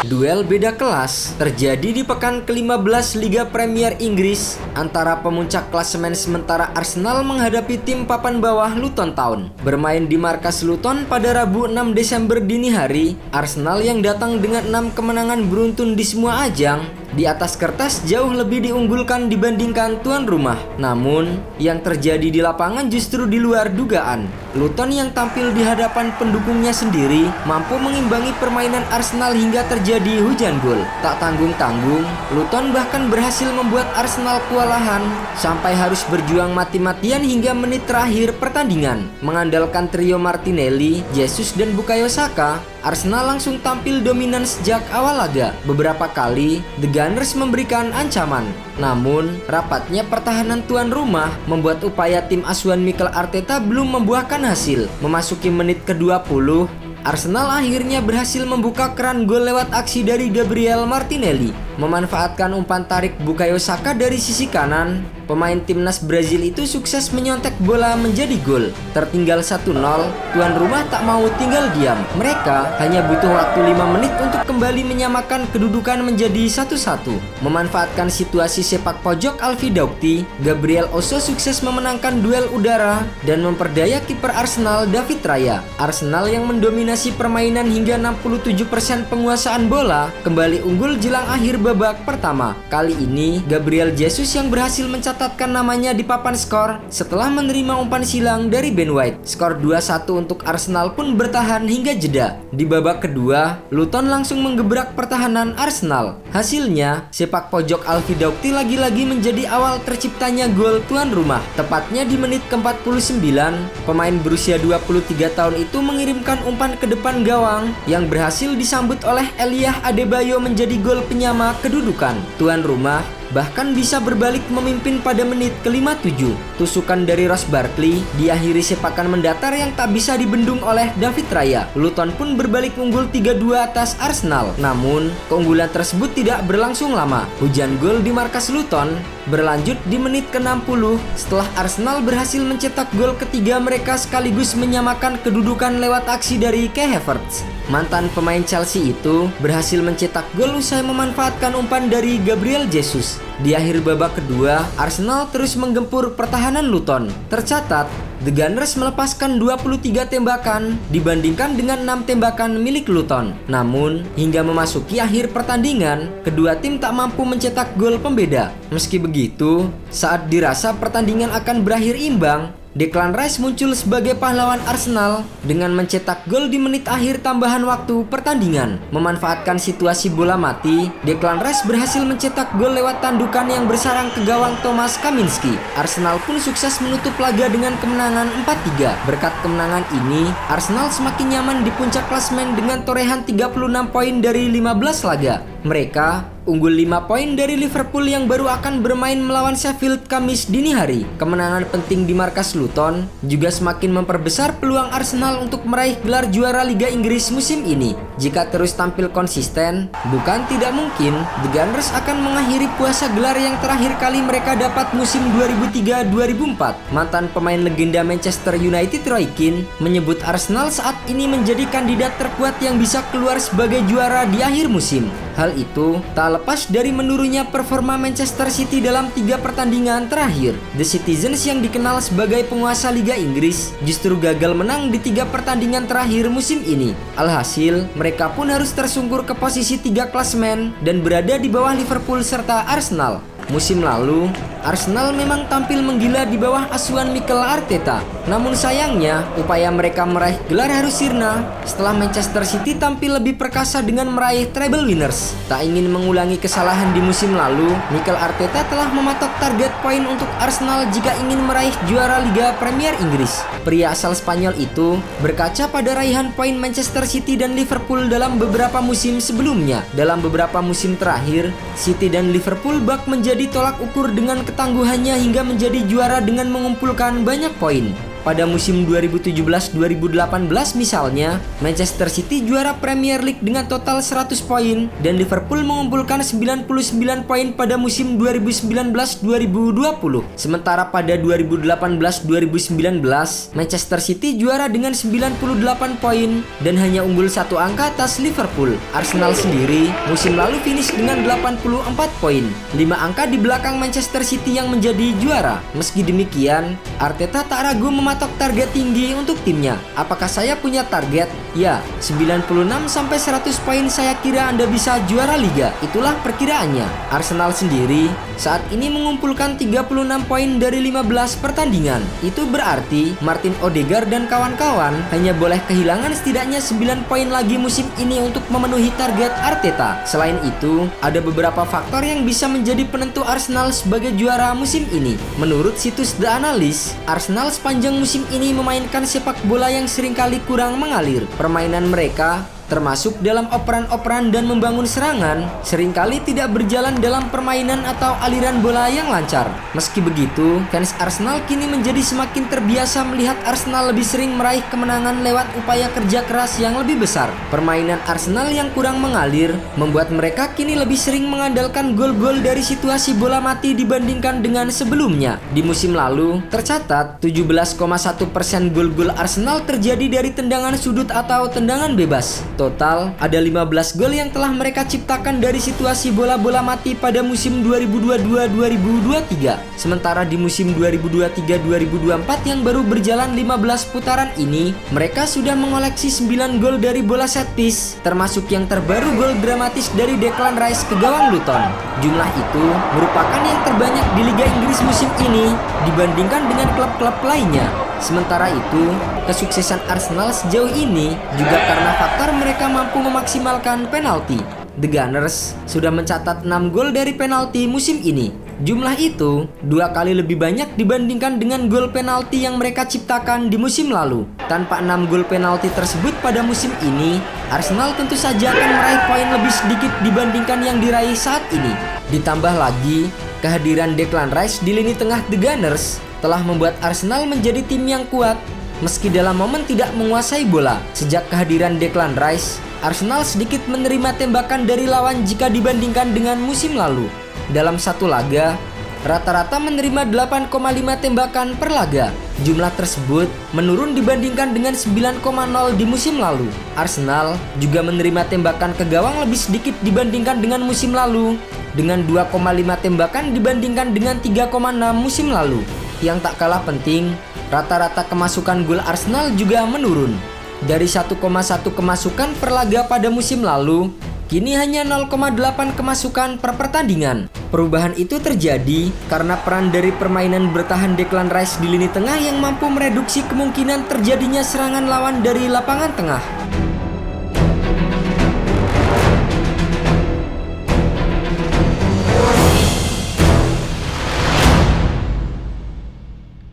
Duel beda kelas terjadi di pekan ke-15 Liga Premier Inggris antara pemuncak klasemen sementara Arsenal menghadapi tim papan bawah Luton Town. Bermain di markas Luton pada Rabu 6 Desember dini hari, Arsenal yang datang dengan 6 kemenangan beruntun di semua ajang di atas kertas jauh lebih diunggulkan dibandingkan tuan rumah. Namun, yang terjadi di lapangan justru di luar dugaan. Luton yang tampil di hadapan pendukungnya sendiri mampu mengimbangi permainan Arsenal hingga terjadi hujan gol. Tak tanggung-tanggung, Luton bahkan berhasil membuat Arsenal kewalahan sampai harus berjuang mati-matian hingga menit terakhir pertandingan. Mengandalkan trio Martinelli, Jesus dan Bukayo Saka, Arsenal langsung tampil dominan sejak awal laga. Beberapa kali, The Gunners memberikan ancaman. Namun, rapatnya pertahanan tuan rumah membuat upaya tim asuhan Mikel Arteta belum membuahkan hasil. Memasuki menit ke-20, Arsenal akhirnya berhasil membuka keran gol lewat aksi dari Gabriel Martinelli. Memanfaatkan umpan tarik Bukayo Saka dari sisi kanan, pemain timnas Brazil itu sukses menyontek bola menjadi gol. Tertinggal 1-0, tuan rumah tak mau tinggal diam. Mereka hanya butuh waktu 5 menit untuk kembali menyamakan kedudukan menjadi 1-1. Memanfaatkan situasi sepak pojok Alfie Doughty, Gabriel Osso sukses memenangkan duel udara dan memperdaya kiper Arsenal David Raya. Arsenal yang mendominasi permainan hingga 67% penguasaan bola kembali unggul jelang akhir babak pertama. Kali ini Gabriel Jesus yang berhasil mencatatkan namanya di papan skor setelah menerima umpan silang dari Ben White. Skor 2-1 untuk Arsenal pun bertahan hingga jeda. Di babak kedua, Luton langsung menggebrak pertahanan Arsenal. Hasilnya, sepak pojok Alfie Doughty lagi-lagi menjadi awal terciptanya gol tuan rumah. Tepatnya di menit ke-49, pemain berusia 23 tahun itu mengirimkan umpan ke depan gawang yang berhasil disambut oleh Elijah Adebayo menjadi gol penyama kedudukan. Tuan rumah bahkan bisa berbalik memimpin pada menit ke-57. Tusukan dari Ross Barkley diakhiri sepakan mendatar yang tak bisa dibendung oleh David Raya. Luton pun berbalik unggul 3-2 atas Arsenal. Namun, keunggulan tersebut tidak berlangsung lama. Hujan gol di markas Luton berlanjut di menit ke-60 setelah Arsenal berhasil mencetak gol ketiga mereka sekaligus menyamakan kedudukan lewat aksi dari Kai Havertz. Mantan pemain Chelsea itu berhasil mencetak gol usai memanfaatkan umpan dari Gabriel Jesus. Di akhir babak kedua, Arsenal terus menggempur pertahanan Luton. Tercatat, The Gunners melepaskan 23 tembakan dibandingkan dengan 6 tembakan milik Luton. Namun, hingga memasuki akhir pertandingan, kedua tim tak mampu mencetak gol pembeda. Meski begitu, saat dirasa pertandingan akan berakhir imbang, Declan Rice muncul sebagai pahlawan Arsenal dengan mencetak gol di menit akhir tambahan waktu pertandingan. Memanfaatkan situasi bola mati, Declan Rice berhasil mencetak gol lewat tandukan yang bersarang ke gawang Thomas Kaminski. Arsenal pun sukses menutup laga dengan kemenangan 4-3. Berkat kemenangan ini, Arsenal semakin nyaman di puncak klasemen dengan torehan 36 poin dari 15 laga. Mereka unggul 5 poin dari Liverpool yang baru akan bermain melawan Sheffield Kamis dini hari. Kemenangan penting di markas Luton juga semakin memperbesar peluang Arsenal untuk meraih gelar juara Liga Inggris musim ini. Jika terus tampil konsisten, bukan tidak mungkin The Gunners akan mengakhiri puasa gelar yang terakhir kali mereka dapat musim 2003-2004. Mantan pemain legenda Manchester United Roy Keane menyebut Arsenal saat ini menjadi kandidat terkuat yang bisa keluar sebagai juara di akhir musim. Hal itu tak lepas dari menurunnya performa Manchester City dalam 3 pertandingan terakhir. The Citizens yang dikenal sebagai penguasa Liga Inggris justru gagal menang di 3 pertandingan terakhir musim ini. Alhasil, mereka pun harus tersungkur ke posisi 3 klasemen dan berada di bawah Liverpool serta Arsenal. Musim lalu, Arsenal memang tampil menggila di bawah asuhan Mikel Arteta. Namun sayangnya, upaya mereka meraih gelar harus sirna setelah Manchester City tampil lebih perkasa dengan meraih treble winners. Tak ingin mengulangi kesalahan di musim lalu, Mikel Arteta telah mematok target poin untuk Arsenal jika ingin meraih juara Liga Premier Inggris. Pria asal Spanyol itu berkaca pada raihan poin Manchester City dan Liverpool dalam beberapa musim sebelumnya. Dalam beberapa musim terakhir, City dan Liverpool bak menjadi tolak ukur dengan ketangguhannya hingga menjadi juara dengan mengumpulkan banyak poin. Pada musim 2017-2018 misalnya, Manchester City juara Premier League dengan total 100 poin dan Liverpool mengumpulkan 99 poin pada musim 2019-2020. Sementara pada 2018-2019, Manchester City juara dengan 98 poin dan hanya unggul 1 angka atas Liverpool. Arsenal sendiri musim lalu finish dengan 84 poin, 5 angka di belakang Manchester City yang menjadi juara. Meski demikian, Arteta tak ragu mematok target tinggi untuk timnya. Apakah saya punya target? Ya, 96-100 poin saya kira Anda bisa juara liga. Itulah perkiraannya. Arsenal sendiri saat ini mengumpulkan 36 poin dari 15 pertandingan. Itu berarti Martin Odegaard dan kawan-kawan hanya boleh kehilangan setidaknya 9 poin lagi musim ini untuk memenuhi target Arteta. Selain itu, ada beberapa faktor yang bisa menjadi penentu Arsenal sebagai juara musim ini. Menurut situs The Analyst, Arsenal sepanjang musim ini memainkan sepak bola yang seringkali kurang mengalir. Permainan mereka termasuk dalam operan-operan dan membangun serangan, seringkali tidak berjalan dalam permainan atau aliran bola yang lancar. Meski begitu, fans Arsenal kini menjadi semakin terbiasa melihat Arsenal lebih sering meraih kemenangan lewat upaya kerja keras yang lebih besar. Permainan Arsenal yang kurang mengalir membuat mereka kini lebih sering mengandalkan gol-gol dari situasi bola mati dibandingkan dengan sebelumnya. Di musim lalu, tercatat 17,1% gol-gol Arsenal terjadi dari tendangan sudut atau tendangan bebas. Total, ada 15 gol yang telah mereka ciptakan dari situasi bola-bola mati pada musim 2022-2023. Sementara di musim 2023-2024 yang baru berjalan 15 putaran ini, mereka sudah mengoleksi 9 gol dari bola set piece, termasuk yang terbaru gol dramatis dari Declan Rice ke gawang Luton. Jumlah itu merupakan yang terbanyak di Liga Inggris musim ini dibandingkan dengan klub-klub lainnya. Sementara itu, kesuksesan Arsenal sejauh ini juga karena faktor mereka mampu memaksimalkan penalti. The Gunners sudah mencatat 6 gol dari penalti musim ini. Jumlah itu 2 kali lebih banyak dibandingkan dengan gol penalti yang mereka ciptakan di musim lalu. Tanpa 6 gol penalti tersebut pada musim ini, Arsenal tentu saja akan meraih poin lebih sedikit dibandingkan yang diraih saat ini. Ditambah lagi, kehadiran Declan Rice di lini tengah The Gunners telah membuat Arsenal menjadi tim yang kuat meski dalam momen tidak menguasai bola. Sejak kehadiran Declan Rice, Arsenal sedikit menerima tembakan dari lawan jika dibandingkan dengan musim lalu. Dalam satu laga, rata-rata menerima 8,5 tembakan per laga. Jumlah tersebut menurun dibandingkan dengan 9,0 di musim lalu. Arsenal juga menerima tembakan ke gawang lebih sedikit dibandingkan dengan musim lalu, dengan 2,5 tembakan dibandingkan dengan 3,6 musim lalu. Yang tak kalah penting, rata-rata kemasukan gol Arsenal juga menurun. Dari 1,1 kemasukan per laga pada musim lalu, kini hanya 0,8 kemasukan per pertandingan. Perubahan itu terjadi karena peran dari permainan bertahan Declan Rice di lini tengah yang mampu mereduksi kemungkinan terjadinya serangan lawan dari lapangan tengah.